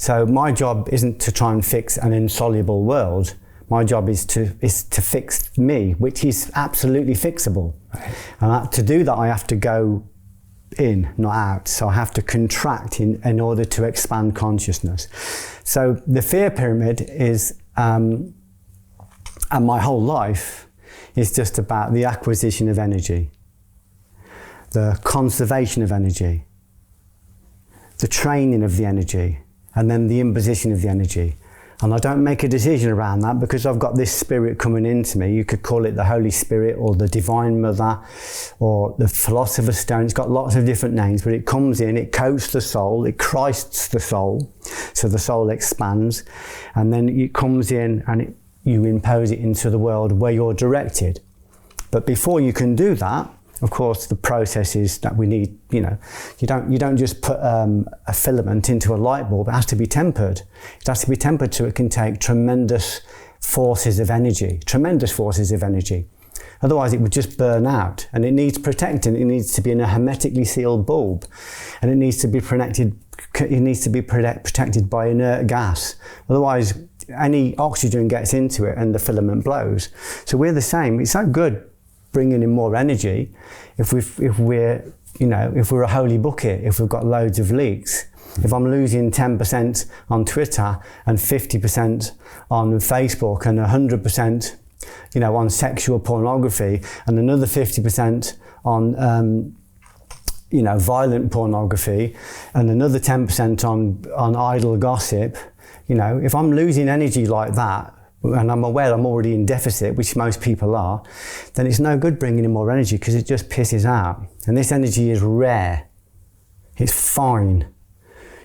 So my job isn't to try and fix an insoluble world. My job is to fix me, which is absolutely fixable. Right. And to do that, I have to go in, not out. So I have to contract in order to expand consciousness. So the fear pyramid is, and my whole life is just about the acquisition of energy, the conservation of energy, the training of the energy, and then the imposition of the energy. And I don't make a decision around that because I've got this spirit coming into me. You could call it the Holy Spirit or the Divine Mother or the Philosopher's Stone. It's got lots of different names, but it comes in, it coats the soul, it Christs the soul, so the soul expands, and then it comes in and you impose it into the world where you're directed. But before you can do that, of course, the process is that we need, you don't just put a filament into a light bulb. It has to be tempered. It has to be tempered so it can take tremendous forces of energy. Otherwise, it would just burn out. And it needs protecting. It needs to be in a hermetically sealed bulb, and it needs to be protected. It needs to be protected by inert gas. Otherwise, any oxygen gets into it, and the filament blows. So we're the same. It's so good bringing in more energy if we're a holy bucket, if we've got loads of leaks. If I'm losing 10% on Twitter and 50% on Facebook and 100% on sexual pornography and another 50% on violent pornography and another 10% on idle gossip, if I'm losing energy like that, and I'm aware I'm already in deficit, which most people are, then it's no good bringing in more energy because it just pisses out. And this energy is rare. It's fine.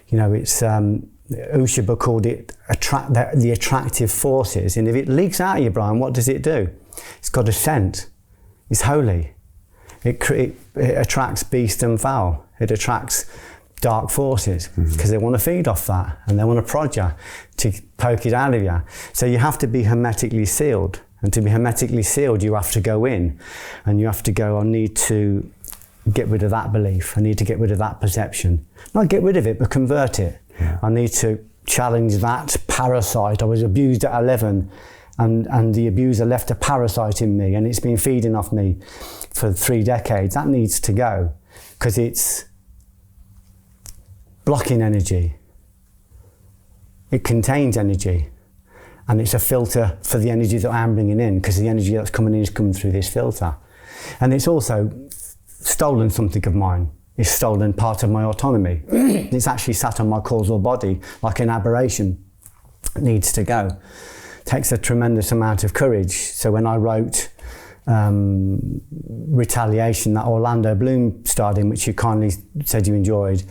It's Ushba called it the attractive forces. And if it leaks out of you, Brian, what does it do? It's got a scent. It's holy. It attracts beast and fowl. It attracts dark forces because they want to feed off that and they want to prod you to poke it out of you. So you have to be hermetically sealed, and to be hermetically sealed you have to go in and you have to go, I need to get rid of that belief, I need to get rid of that perception. Not get rid of it, but convert it. I need to challenge that parasite. I was abused at 11 and the abuser left a parasite in me and it's been feeding off me for 3 decades. That needs to go because it's blocking energy. It contains energy, and it's a filter for the energy that I'm bringing in, because the energy that's coming in is coming through this filter. And it's also stolen something of mine. It's stolen part of my autonomy. It's actually sat on my causal body like an aberration. It needs to go. It takes a tremendous amount of courage. So when I wrote Retaliation, that Orlando Bloom starred in, which you kindly said you enjoyed,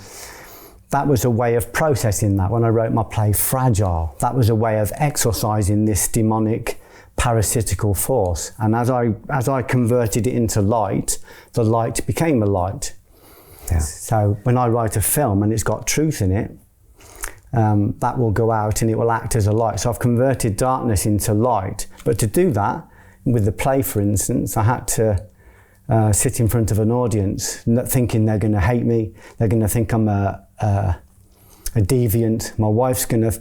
that was a way of processing that. When I wrote my play Fragile, that was a way of exorcising this demonic parasitical force. And as I converted it into light, the light became a light. Yeah. So when I write a film and it's got truth in it, that will go out and it will act as a light. So I've converted darkness into light. But to do that, with the play, for instance, I had to sit in front of an audience thinking they're going to hate me, they're going to think I'm a deviant. My wife's going to,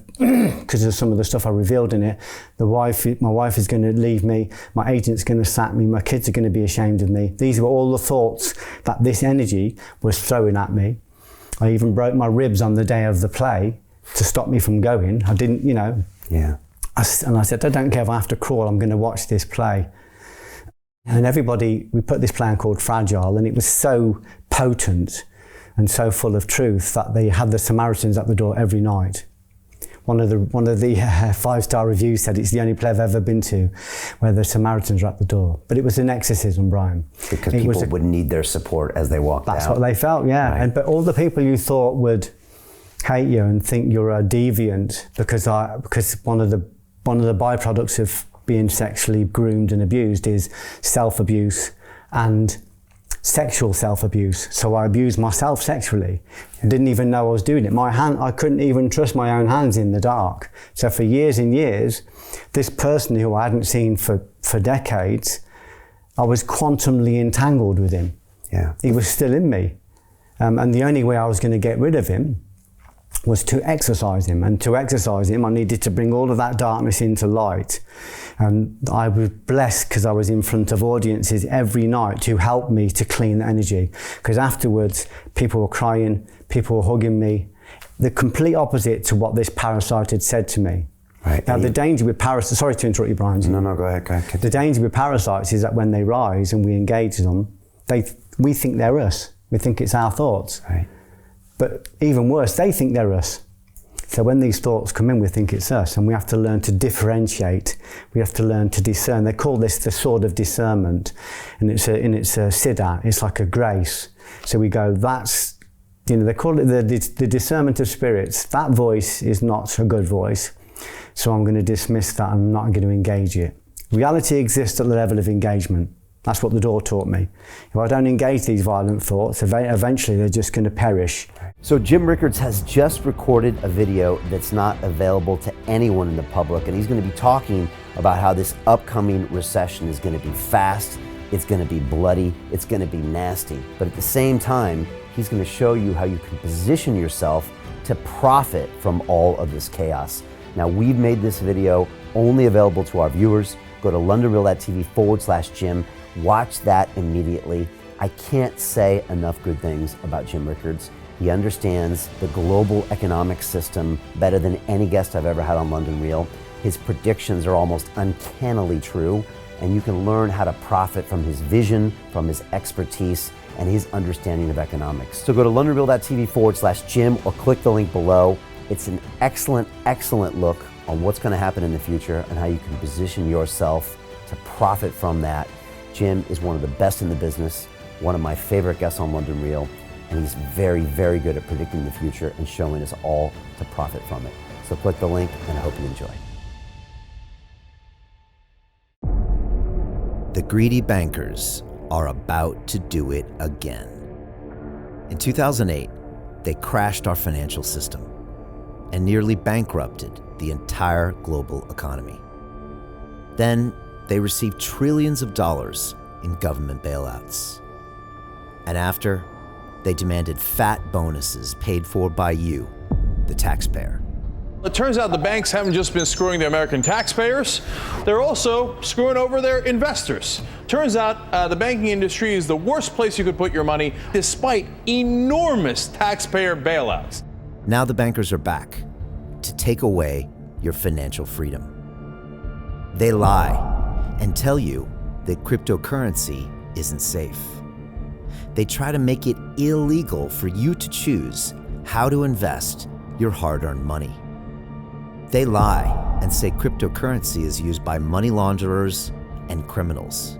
because of some of the stuff I revealed in it, my wife is going to leave me, my agent's going to sack me, my kids are going to be ashamed of me. These were all the thoughts that this energy was throwing at me. I even broke my ribs on the day of the play to stop me from going. I didn't, Yeah. And I said, I don't care if I have to crawl, I'm going to watch this play. And we put this play on called Fragile, and it was so potent and so full of truth that they had the Samaritans at the door every night. One of the 5-star reviews said it's the only play I've ever been to where the Samaritans are at the door. But it was an exorcism, Brian. Because people would need their support as they walked out. That's what they felt, yeah. Right. But all the people you thought would hate you and think you're a deviant because one of the byproducts of being sexually groomed and abused is self-abuse and sexual self-abuse. So I abused myself sexually. I didn't even know I was doing it. I couldn't even trust my own hands in the dark. So for years and years, this person who I hadn't seen for decades, I was quantumly entangled with him. Yeah. He was still in me. And the only way I was going to get rid of him was to exercise him. And to exercise him, I needed to bring all of that darkness into light. And I was blessed because I was in front of audiences every night to help me to clean the energy. Because afterwards, people were crying, people were hugging me. The complete opposite to what this parasite had said to me. Right. Now, the danger with parasites, sorry to interrupt you, Brian. No, go ahead. The danger with parasites is that when they rise and we engage them, we think they're us. We think it's our thoughts. Right. But even worse, they think they're us. So when these thoughts come in, we think it's us, and we have to learn to differentiate. We have to learn to discern. They call this the sword of discernment, and it's a siddha. It's like a grace. So we go, that's, they call it the discernment of spirits. That voice is not a good voice. So I'm going to dismiss that. I'm not going to engage it. Reality exists at the level of engagement. That's what the door taught me. If I don't engage these violent thoughts, eventually they're just going to perish. So Jim Rickards has just recorded a video that's not available to anyone in the public, and he's going to be talking about how this upcoming recession is going to be fast, it's going to be bloody, it's going to be nasty. But at the same time, he's going to show you how you can position yourself to profit from all of this chaos. Now, we've made this video only available to our viewers. Go to londonreal.tv/Jim. Watch that immediately. I can't say enough good things about Jim Rickards. He understands the global economic system better than any guest I've ever had on London Real. His predictions are almost uncannily true, and you can learn how to profit from his vision, from his expertise, and his understanding of economics. So go to londonreal.tv/Jim or click the link below. It's an excellent, excellent look on what's going to happen in the future and how you can position yourself to profit from that. Jim is one of the best in the business, one of my favorite guests on London Real, and he's very, very good at predicting the future and showing us all to profit from it. So click the link, and I hope you enjoy. The greedy bankers are about to do it again. In 2008, they crashed our financial system and nearly bankrupted the entire global economy. Then they received trillions of dollars in government bailouts. And after, they demanded fat bonuses paid for by you, the taxpayer. It turns out the banks haven't just been screwing the American taxpayers, they're also screwing over their investors. Turns out the banking industry is the worst place you could put your money, despite enormous taxpayer bailouts. Now the bankers are back to take away your financial freedom. They lie and tell you that cryptocurrency isn't safe. They try to make it illegal for you to choose how to invest your hard-earned money. They lie and say cryptocurrency is used by money launderers and criminals.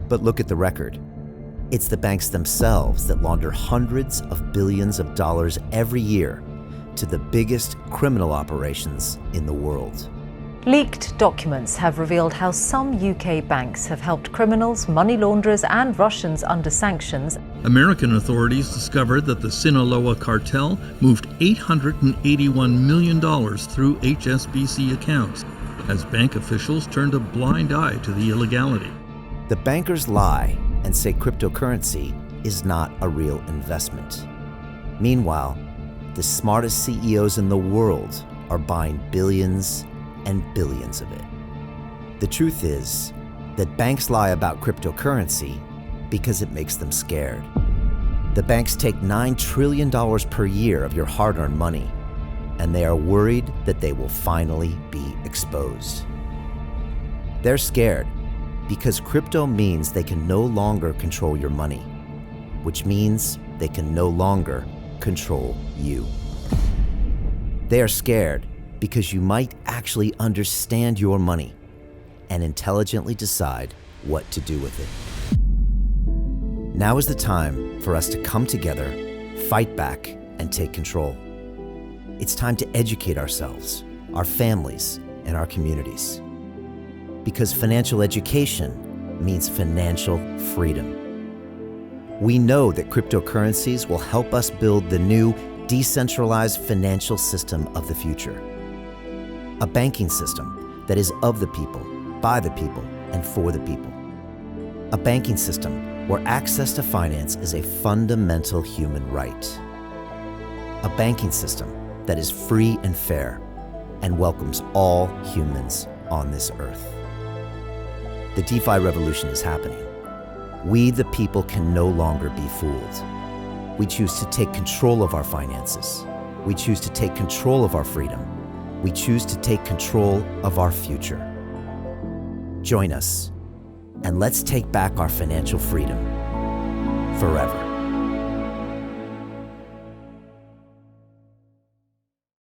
But look at the record. It's the banks themselves that launder hundreds of billions of dollars every year to the biggest criminal operations in the world. Leaked documents have revealed how some UK banks have helped criminals, money launderers and Russians under sanctions. American authorities discovered that the Sinaloa cartel moved $881 million through HSBC accounts as bank officials turned a blind eye to the illegality. The bankers lie and say cryptocurrency is not a real investment. Meanwhile, the smartest CEOs in the world are buying billions and billions of it. The truth is that banks lie about cryptocurrency because it makes them scared. The banks take $9 trillion per year of your hard-earned money, and they are worried that they will finally be exposed. They're scared because crypto means they can no longer control your money, which means they can no longer control you. They are scared because you might actually understand your money and intelligently decide what to do with it. Now is the time for us to come together, fight back, and take control. It's time to educate ourselves, our families, and our communities. Because financial education means financial freedom. We know that cryptocurrencies will help us build the new decentralized financial system of the future. A banking system that is of the people, by the people, and for the people. A banking system where access to finance is a fundamental human right. A banking system that is free and fair and welcomes all humans on this earth. The DeFi revolution is happening. We, the people, can no longer be fooled. We choose to take control of our finances. We choose to take control of our freedom. We choose to take control of our future. Join us, and let's take back our financial freedom forever.